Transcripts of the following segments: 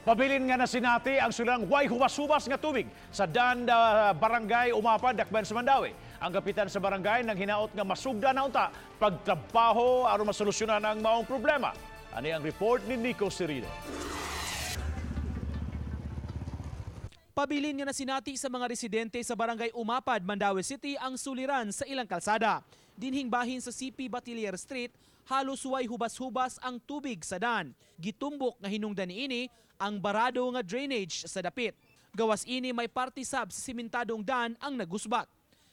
Pabilin nga na sinati ang sulang way huwas-huwas nga tubig sa barangay Umapad, Dakban sa Mandaue. Ang kapitan sa barangay nang hinaot nga masugda na unta pagtrabaho aron masolusyonan ang maong problema. Ani ang report ni Nico Sirido. Pabilin nga na sinati sa mga residente sa barangay Umapad, Mandaue City ang suliran sa ilang kalsada. Dinhing bahin sa CP Batilier Street, halos way hubas-hubas ang tubig sa dan. Gitumbok nga hinungdan niini ang barado nga drainage sa dapit. Gawas ini may party sab sa simentadong dan ang nagusbat.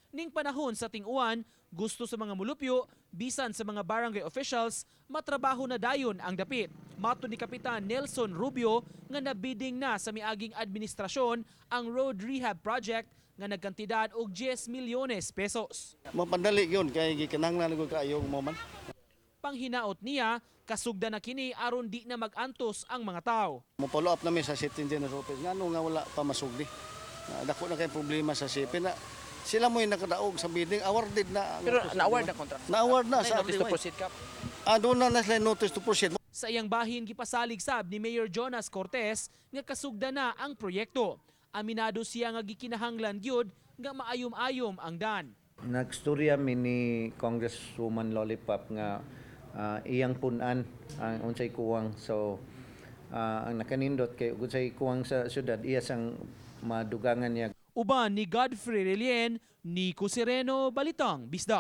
Ning panahon sa ting-uwan, gusto sa mga mulupyo, bisan sa mga barangay officials, matrabaho na dayon ang dapit. Mato ni Kapitan Nelson Rubio nga nabiding na sa miaging administrasyon ang road rehab project nga nagkantidad og 10 milyones pesos. Mapadali yun, kaya gikinanglan ko kayo moment. Panghinaot niya, kasugda na kini aron di na magantos ang mga tao. Mo-follow up namin sa City Engineer Office. Nga nga wala pa masugdi. Dako na kay problema sa CP na sila mo yung nakadaog sa bidding, awarded na. Pero na-award na contract? Na-award na. Sa notice to proceed ka? Doon na sila notice to proceed. Sa iyang bahin gipasalig sab ni Mayor Jonas Cortez nga kasugda na ang proyekto. Aminado siya nga gikinahanglan gyud nga maayom-ayom ang dan. Nagstorya mi ni Congresswoman Lollipop nga iyang punan ang unsay kuwang, so ang nakanindot kay unsay kuwang sa syudad iya sang madugangan niya. Uban ni Godfrey Relien, Nico Sereno, Balitang, Bisdak.